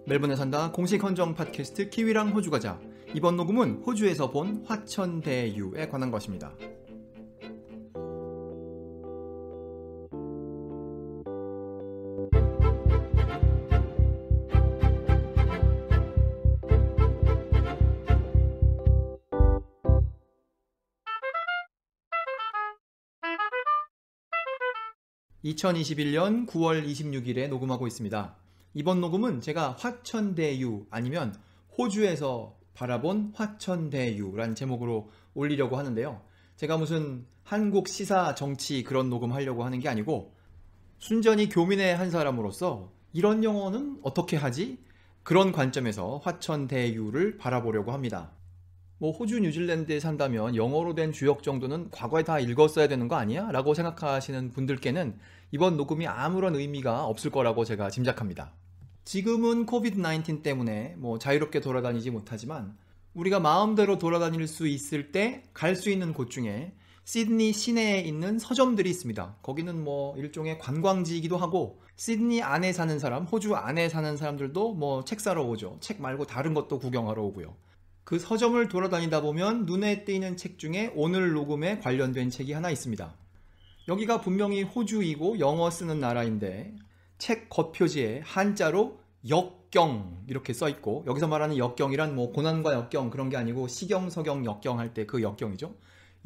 멜번에 산다 공식 헌정 팟캐스트 키위랑 호주 가자. 이번 녹음은 호주에서 본 화천대유에 관한 것입니다. (2021년 9월 26일에) 녹음하고 있습니다. 이번 녹음은 제가 화천대유 아니면 호주에서 바라본 화천대유라는 제목으로 올리려고 하는데요. 제가 무슨 한국 시사 정치 그런 녹음하려고 하는 게 아니고 순전히 교민의 한 사람으로서 이런 영어는 어떻게 하지? 그런 관점에서 화천대유를 바라보려고 합니다. 호주 뉴질랜드에 산다면 영어로 된 주역 정도는 과거에 다 읽었어야 되는 거 아니야? 라고 생각하시는 분들께는 이번 녹음이 아무런 의미가 없을 거라고 제가 짐작합니다. 지금은 코비드-19 때문에 자유롭게 돌아다니지 못하지만 우리가 마음대로 돌아다닐 수 있을 때 갈 수 있는 곳 중에 시드니 시내에 있는 서점들이 있습니다. 거기는 일종의 관광지이기도 하고 시드니 안에 사는 사람, 호주 안에 사는 사람들도 책 사러 오죠. 책 말고 다른 것도 구경하러 오고요. 그 서점을 돌아다니다 보면 눈에 띄는 책 중에 오늘 녹음에 관련된 책이 하나 있습니다. 여기가 분명히 호주이고 영어 쓰는 나라인데 책 겉표지에 한자로 역경 이렇게 써있고, 여기서 말하는 역경이란 고난과 역경 그런 게 아니고 시경, 서경, 역경 할 때 그 역경이죠.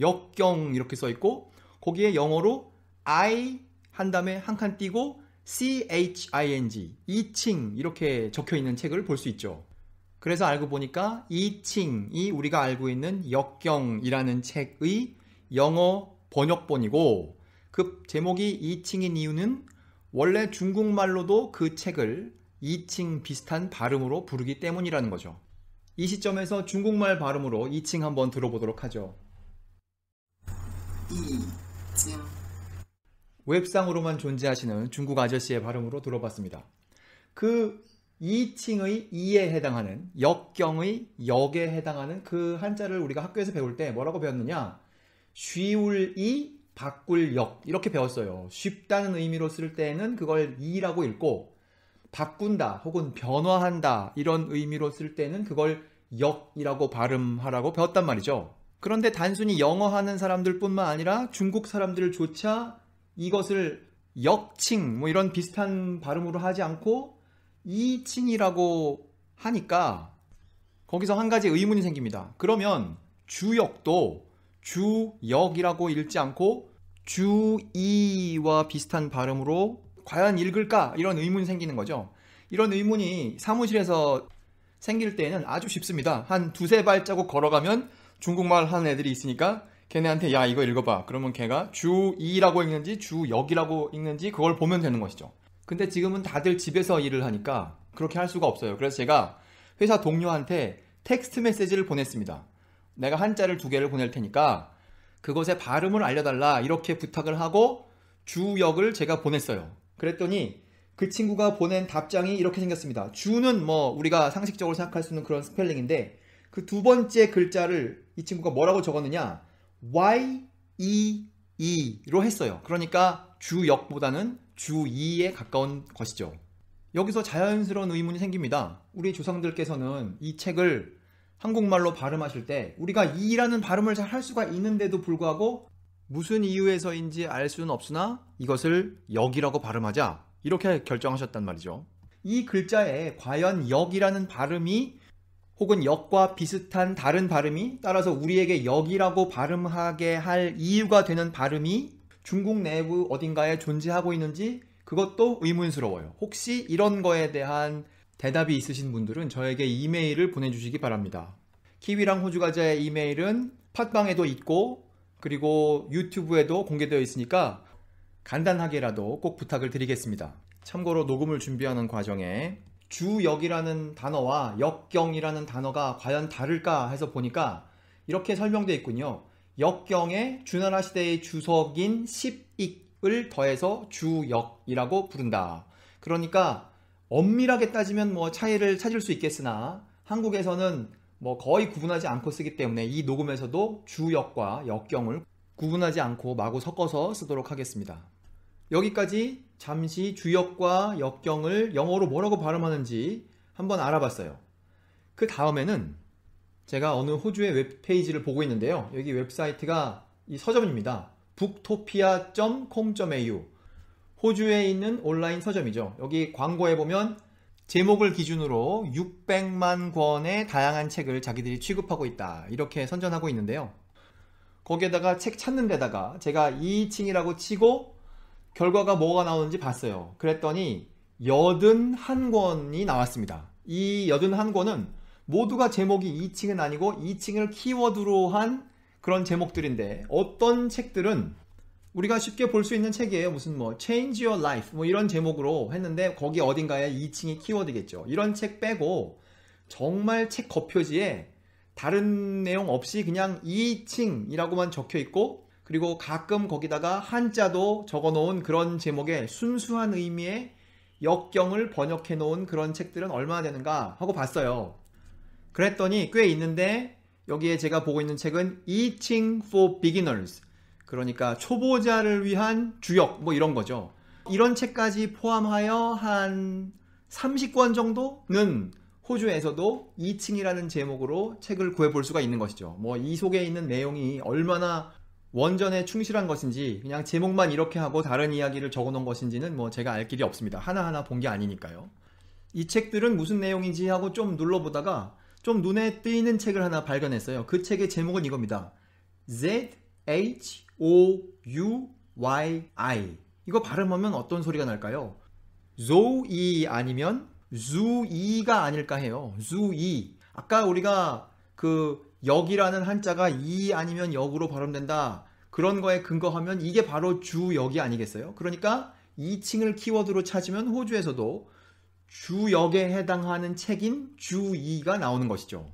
역경 이렇게 써있고 거기에 영어로 I 한 다음에 한 칸 띄고 CHING 이칭 이렇게 적혀있는 책을 볼 수 있죠. 그래서 알고 보니까 이칭이 우리가 알고 있는 역경이라는 책의 영어 번역본이고, 그 제목이 이칭인 이유는 원래 중국말로도 그 책을 이칭 비슷한 발음으로 부르기 때문이라는 거죠. 이 시점에서 중국말 발음으로 이칭 한번 들어보도록 하죠. 이칭. 웹상으로만 존재하시는 중국 아저씨의 발음으로 들어봤습니다. 그 이칭의 이에 해당하는, 역경의 역에 해당하는 그 한자를 우리가 학교에서 배울 때 뭐라고 배웠느냐? 쉬울 이, 바꿀 역 이렇게 배웠어요. 쉽다는 의미로 쓸 때는 그걸 이라고 읽고, 바꾼다 혹은 변화한다 이런 의미로 쓸 때는 그걸 역이라고 발음하라고 배웠단 말이죠. 그런데 단순히 영어 하는 사람들 뿐만 아니라 중국 사람들조차 이것을 역칭 이런 비슷한 발음으로 하지 않고 이칭이라고 하니까 거기서 한 가지 의문이 생깁니다. 그러면 주역도 주역이라고 읽지 않고 주이와 비슷한 발음으로 과연 읽을까? 이런 의문이 생기는 거죠. 이런 의문이 사무실에서 생길 때는 아주 쉽습니다. 한 두세 발자국 걸어가면 중국말 하는 애들이 있으니까 걔네한테 야 이거 읽어봐. 그러면 걔가 주이라고 읽는지 주역이라고 읽는지 그걸 보면 되는 것이죠. 근데 지금은 다들 집에서 일을 하니까 그렇게 할 수가 없어요. 그래서 제가 회사 동료한테 텍스트 메시지를 보냈습니다. 내가 한자를 2개를 보낼 테니까 그것의 발음을 알려달라 이렇게 부탁을 하고 주역을 제가 보냈어요. 그랬더니 그 친구가 보낸 답장이 이렇게 생겼습니다. 주는 우리가 상식적으로 생각할 수 있는 그런 스펠링인데 그 두 번째 글자를 이 친구가 뭐라고 적었느냐? YEE로 했어요. 그러니까 주역보다는 주2에 가까운 것이죠. 여기서 자연스러운 의문이 생깁니다. 우리 조상들께서는 이 책을 한국말로 발음하실 때 우리가 이라는 발음을 잘 할 수가 있는데도 불구하고 무슨 이유에서인지 알 수는 없으나 이것을 역이라고 발음하자 이렇게 결정하셨단 말이죠. 이 글자에 과연 역이라는 발음이 혹은 역과 비슷한 다른 발음이, 따라서 우리에게 역이라고 발음하게 할 이유가 되는 발음이 중국 내부 어딘가에 존재하고 있는지 그것도 의문스러워요. 혹시 이런 거에 대한 대답이 있으신 분들은 저에게 이메일을 보내주시기 바랍니다. 키위랑 호주가자의 이메일은 팟빵에도 있고 그리고 유튜브에도 공개되어 있으니까 간단하게라도 꼭 부탁을 드리겠습니다. 참고로 녹음을 준비하는 과정에 주역이라는 단어와 역경이라는 단어가 과연 다를까 해서 보니까 이렇게 설명되어 있군요. 역경에 주나라 시대의 주석인 십익을 더해서 주역이라고 부른다. 그러니까 엄밀하게 따지면 차이를 찾을 수 있겠으나 한국에서는 거의 구분하지 않고 쓰기 때문에 이 녹음에서도 주역과 역경을 구분하지 않고 마구 섞어서 쓰도록 하겠습니다. 여기까지 잠시 주역과 역경을 영어로 뭐라고 발음하는지 한번 알아봤어요. 그 다음에는 제가 어느 호주의 웹페이지를 보고 있는데요. 여기 웹사이트가 이 서점입니다. booktopia.com.au 호주에 있는 온라인 서점이죠. 여기 광고에 보면 제목을 기준으로 600만 권의 다양한 책을 자기들이 취급하고 있다, 이렇게 선전하고 있는데요. 거기에다가 책 찾는 데다가 제가 2층이라고 치고 결과가 뭐가 나오는지 봤어요. 그랬더니 81권이 나왔습니다. 이 81권은 모두가 제목이 2층은 아니고 2층을 키워드로 한 그런 제목들인데, 어떤 책들은 우리가 쉽게 볼 수 있는 책이에요. 무슨 뭐 Change Your Life 뭐 이런 제목으로 했는데 거기 어딘가에 2층이 키워드겠죠. 이런 책 빼고 정말 책 겉표지에 다른 내용 없이 그냥 2층이라고만 적혀 있고, 그리고 가끔 거기다가 한자도 적어 놓은 그런 제목의 순수한 의미의 역경을 번역해 놓은 그런 책들은 얼마나 되는가 하고 봤어요. 그랬더니 꽤 있는데, 여기에 제가 보고 있는 책은 2층 for beginners, 그러니까 초보자를 위한 주역 뭐 이런 거죠. 이런 책까지 포함하여 한 30권 정도는 호주에서도 2층이라는 제목으로 책을 구해볼 수가 있는 것이죠. 뭐 이 속에 있는 내용이 얼마나 원전에 충실한 것인지, 그냥 제목만 이렇게 하고 다른 이야기를 적어 놓은 것인지는 뭐 제가 알 길이 없습니다. 하나하나 본 게 아니니까요. 이 책들은 무슨 내용인지 하고 좀 눌러보다가 좀 눈에 띄는 책을 하나 발견했어요. 그 책의 제목은 이겁니다. ZHOUYI. 이거 발음하면 어떤 소리가 날까요? 조이 아니면 주이가 아닐까 해요. 주이. 아까 우리가 그 역이라는 한자가 이 아니면 역으로 발음된다, 그런 거에 근거하면 이게 바로 주역이 아니겠어요? 그러니까 2층을 키워드로 찾으면 호주에서도 주역에 해당하는 책인 주2가 나오는 것이죠.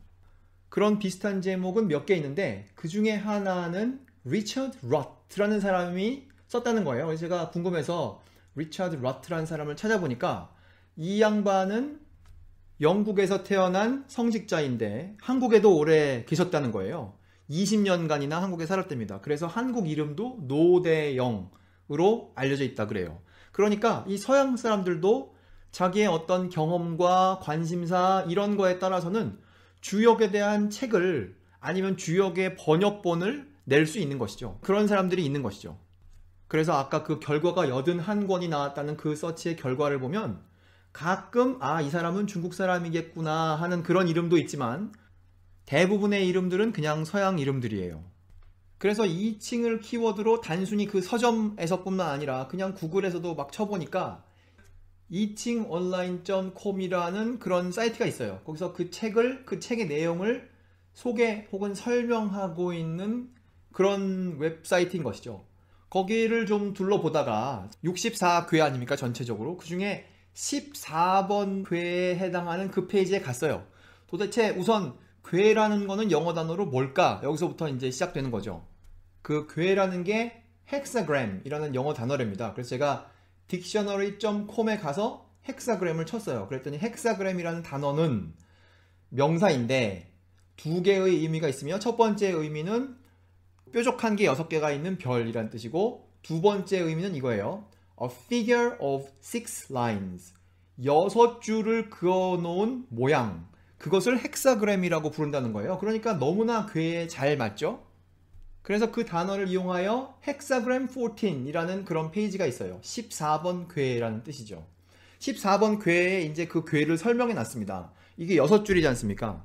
그런 비슷한 제목은 몇 개 있는데 그 중에 하나는 리처드 러트라는 사람이 썼다는 거예요. 그래서 제가 궁금해서 리처드 러트라는 사람을 찾아보니까 이 양반은 영국에서 태어난 성직자인데 한국에도 오래 계셨다는 거예요. 20년간이나 한국에 살았답니다. 그래서 한국 이름도 노대영으로 알려져 있다 그래요. 그러니까 이 서양 사람들도 자기의 어떤 경험과 관심사 이런 거에 따라서는 주역에 대한 책을, 아니면 주역의 번역본을 낼 수 있는 것이죠. 그런 사람들이 있는 것이죠. 그래서 아까 그 결과가 81권이 나왔다는 그 서치의 결과를 보면 가끔 이 사람은 중국 사람이겠구나 하는 그런 이름도 있지만 대부분의 이름들은 그냥 서양 이름들이에요. 그래서 2층을 키워드로 단순히 그 서점에서뿐만 아니라 그냥 구글에서도 막 쳐보니까 2층online.com이라는 그런 사이트가 있어요. 거기서 그 책의 내용을 소개 혹은 설명하고 있는 그런 웹사이트인 것이죠. 거기를 좀 둘러보다가 64궤 아닙니까, 전체적으로. 그 중에 14번 궤에 해당하는 그 페이지에 갔어요. 도대체 우선 궤라는 거는 영어 단어로 뭘까? 여기서부터 이제 시작되는 거죠. 그 궤라는 게 hexagram이라는 영어 단어랍니다. 그래서 제가 dictionary.com에 가서 헥사그램을 쳤어요. 그랬더니 헥사그램이라는 단어는 명사인데 두 개의 의미가 있으며, 첫 번째 의미는 뾰족한 게 6개가 있는 별이란 뜻이고, 두 번째 의미는 이거예요. A figure of 6 lines. 6줄을 그어놓은 모양. 그것을 헥사그램이라고 부른다는 거예요. 그러니까 너무나 궤에 잘 맞죠? 그래서 그 단어를 이용하여 헥사그램 14이라는 그런 페이지가 있어요. 14번 궤라는 뜻이죠. 14번 궤에 이제 그 궤를 설명해 놨습니다. 이게 6줄이지 않습니까?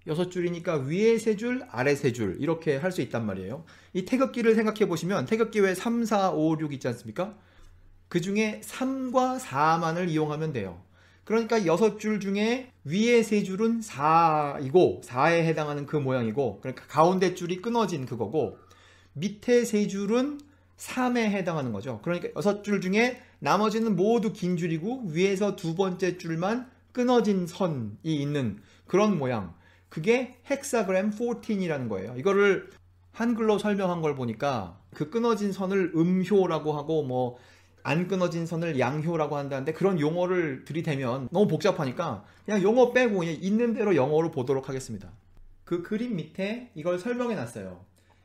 6줄이니까 위에 3줄, 아래 3줄 이렇게 할 수 있단 말이에요. 이 태극기를 생각해 보시면 태극기 외에 3, 4, 5, 6 있지 않습니까? 그 중에 3과 4만을 이용하면 돼요. 그러니까 6줄 중에 위에 3줄은 4이고 4에 해당하는 그 모양이고, 그러니까 가운데 줄이 끊어진 그거고, 밑에 3줄은 3에 해당하는 거죠. 그러니까 6줄 중에 나머지는 모두 긴 줄이고 위에서 두 번째 줄만 끊어진 선이 있는 그런 모양. 그게 헥사그램 14이라는 거예요. 이거를 한글로 설명한 걸 보니까 그 끊어진 선을 음효라고 하고 뭐 안 끊어진 선을 양효라고 한다는데, 그런 용어를 들이대면 너무 복잡하니까 그냥 용어 빼고 그냥 있는 대로 영어로 보도록 하겠습니다. 그 그림 밑에 이걸 설명해 놨어요.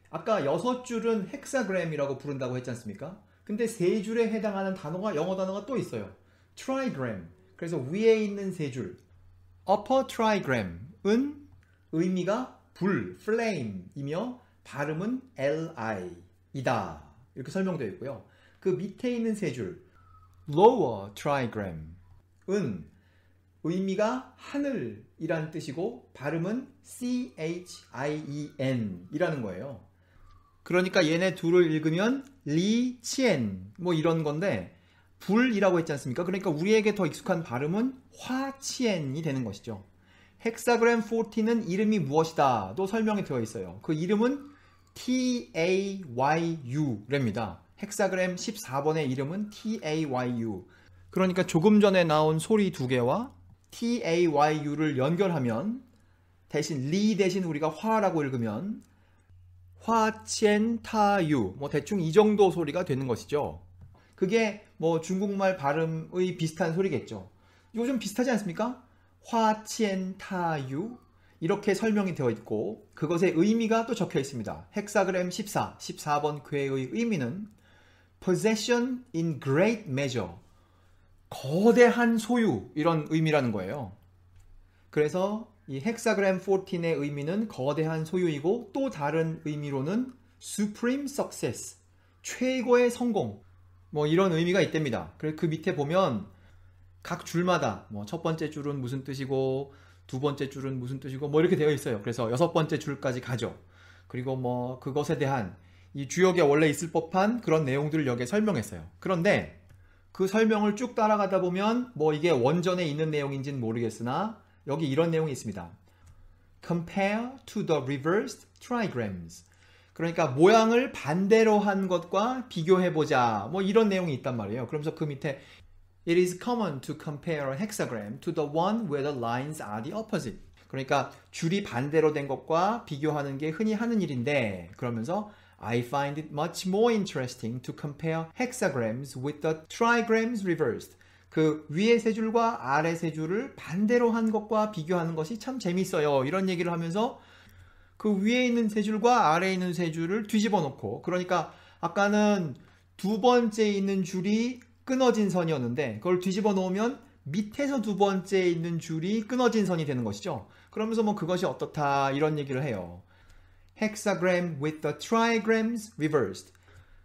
아까 6줄은 헥사그램이라고 부른다고 했지 않습니까? 근데 3줄에 해당하는 단어가, 영어 단어가 또 있어요. 트라이그램. 그래서 위에 있는 3줄, upper trigram은 의미가 불, flame이며 발음은 li이다. 이렇게 설명되어 있고요. 그 밑에 있는 세 줄 lower trigram은 의미가 하늘이란 뜻이고 발음은 chien 이라는 거예요. 그러니까 얘네 둘을 읽으면 리치엔 뭐 이런 건데 불이라고 했지 않습니까? 그러니까 우리에게 더 익숙한 발음은 화치엔이 되는 것이죠. 헥사그램 40는 이름이 무엇이다 도 설명이 되어 있어요. 그 이름은 TAYU랍니다. 헥사그램 14번의 이름은 TAYU. 그러니까 조금 전에 나온 소리 두 개와 TAYU를 연결하면 대신 리 대신 우리가 화라고 읽으면 화첸타유 뭐 대충 이 정도 소리가 되는 것이죠. 그게 뭐 중국말 발음의 비슷한 소리겠죠. 이거 좀 비슷하지 않습니까? 화첸타유 이렇게 설명이 되어 있고 그것의 의미가 또 적혀 있습니다. 헥사그램 14번 궤의 의미는 possession in great measure 거대한 소유 이런 의미라는 거예요. 그래서 이 헥사그램 14의 의미는 거대한 소유이고 또 다른 의미로는 supreme success 최고의 성공 뭐 이런 의미가 있답니다. 그래서 그 밑에 보면 각 줄마다 뭐 첫 번째 줄은 무슨 뜻이고 두 번째 줄은 무슨 뜻이고 뭐 이렇게 되어 있어요. 그래서 여섯 번째 줄까지 가죠. 그리고 뭐 그것에 대한 이 주역에 원래 있을 법한 그런 내용들을 여기에 설명했어요. 그런데 그 설명을 쭉 따라가다 보면 뭐 이게 원전에 있는 내용인지는 모르겠으나 여기 이런 내용이 있습니다. Compare to the reversed trigrams. 그러니까 모양을 반대로 한 것과 비교해보자 뭐 이런 내용이 있단 말이에요. 그러면서 그 밑에 It is common to compare a hexagram to the one where the lines are the opposite. 그러니까 줄이 반대로 된 것과 비교하는 게 흔히 하는 일인데 그러면서 I find it much more interesting to compare hexagrams with the trigrams reversed. 그 위에 세 줄과 아래 세 줄을 반대로 한 것과 비교하는 것이 참 재밌어요. 이런 얘기를 하면서 그 위에 있는 세 줄과 아래에 있는 세 줄을 뒤집어 놓고 그러니까 아까는 두 번째 있는 줄이 끊어진 선이었는데 그걸 뒤집어 놓으면 밑에서 두 번째 있는 줄이 끊어진 선이 되는 것이죠. 그러면서 뭐 그것이 어떻다 이런 얘기를 해요. Hexagram with the trigrams reversed.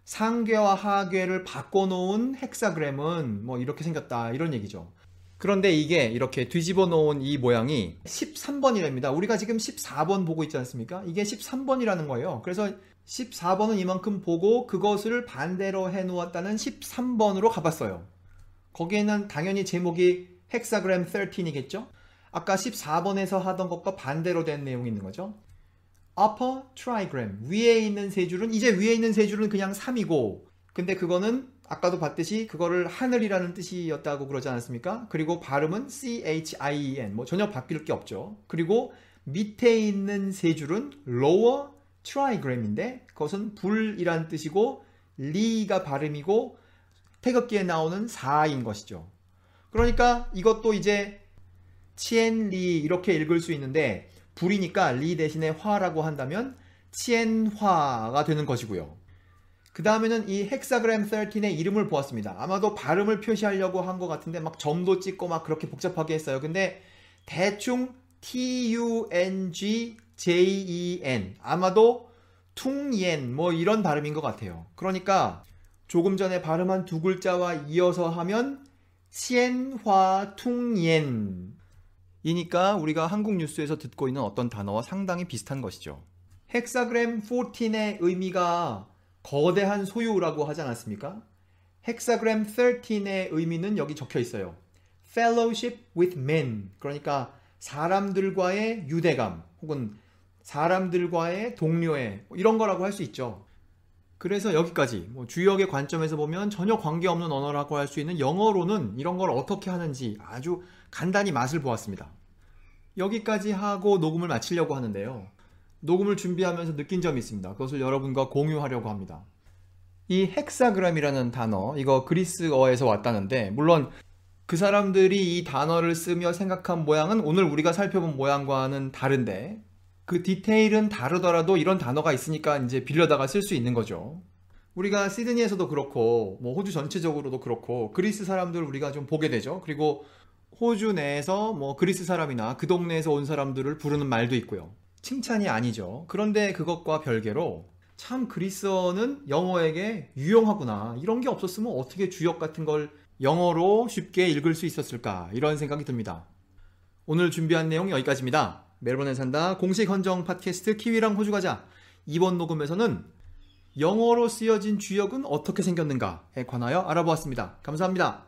상괴와 하괴를 바꿔놓은 헥사그램은 뭐 이렇게 생겼다 이런 얘기죠. 그런데 이게 이렇게 뒤집어 놓은 이 모양이 13번이랍니다. 우리가 지금 14번 보고 있지 않습니까? 이게 13번이라는 거예요. 그래서 14번은 이만큼 보고 그것을 반대로 해놓았다는 13번으로 가봤어요. 거기에는 당연히 제목이 헥사그램 13이겠죠? 아까 14번에서 하던 것과 반대로 된 내용이 있는 거죠. upper trigram 위에 있는 세 줄은 이제 위에 있는 세 줄은 그냥 3이고 근데 그거는 아까도 봤듯이 그거를 하늘이라는 뜻이었다고 그러지 않았습니까? 그리고 발음은 chien 뭐 전혀 바뀔 게 없죠. 그리고 밑에 있는 세 줄은 lower trigram인데 그것은 불이란 뜻이고 리가 발음이고 태극기에 나오는 4인 것이죠. 그러니까 이것도 이제 치엔리 이렇게 읽을 수 있는데 불이니까 리 대신에 화라고 한다면 치엔화가 되는 것이고요. 그 다음에는 이 헥사그램 13의 이름을 보았습니다. 아마도 발음을 표시하려고 한 것 같은데 막 점도 찍고 막 그렇게 복잡하게 했어요. 근데 대충 TUNGJEN 아마도 퉁옌 뭐 이런 발음인 것 같아요. 그러니까 조금 전에 발음한 두 글자와 이어서 하면 치엔화 퉁옌 이니까 우리가 한국 뉴스에서 듣고 있는 어떤 단어와 상당히 비슷한 것이죠. 헥사그램 14의 의미가 거대한 소유라고 하지 않았습니까? 헥사그램 13의 의미는 여기 적혀 있어요. Fellowship with men. 그러니까 사람들과의 유대감 혹은 사람들과의 동료애 이런 거라고 할 수 있죠. 그래서 여기까지 뭐 주역의 관점에서 보면 전혀 관계없는 언어라고 할 수 있는 영어로는 이런 걸 어떻게 하는지 아주 간단히 맛을 보았습니다. 여기까지 하고 녹음을 마치려고 하는데요. 녹음을 준비하면서 느낀 점이 있습니다. 그것을 여러분과 공유하려고 합니다. 이 헥사그램이라는 단어, 이거 그리스어에서 왔다는데 물론 그 사람들이 이 단어를 쓰며 생각한 모양은 오늘 우리가 살펴본 모양과는 다른데 그 디테일은 다르더라도 이런 단어가 있으니까 이제 빌려다가 쓸 수 있는 거죠. 우리가 시드니에서도 그렇고 뭐 호주 전체적으로도 그렇고 그리스 사람들 우리가 좀 보게 되죠. 그리고 호주 내에서 뭐 그리스 사람이나 그 동네에서 온 사람들을 부르는 말도 있고요. 칭찬이 아니죠. 그런데 그것과 별개로 참 그리스어는 영어에게 유용하구나. 이런 게 없었으면 어떻게 주역 같은 걸 영어로 쉽게 읽을 수 있었을까? 이런 생각이 듭니다. 오늘 준비한 내용 여기까지입니다. 멜번에 산다 공식 헌정 팟캐스트 키위랑 호주 가자. 이번 녹음에서는 영어로 쓰여진 주역은 어떻게 생겼는가에 관하여 알아보았습니다. 감사합니다.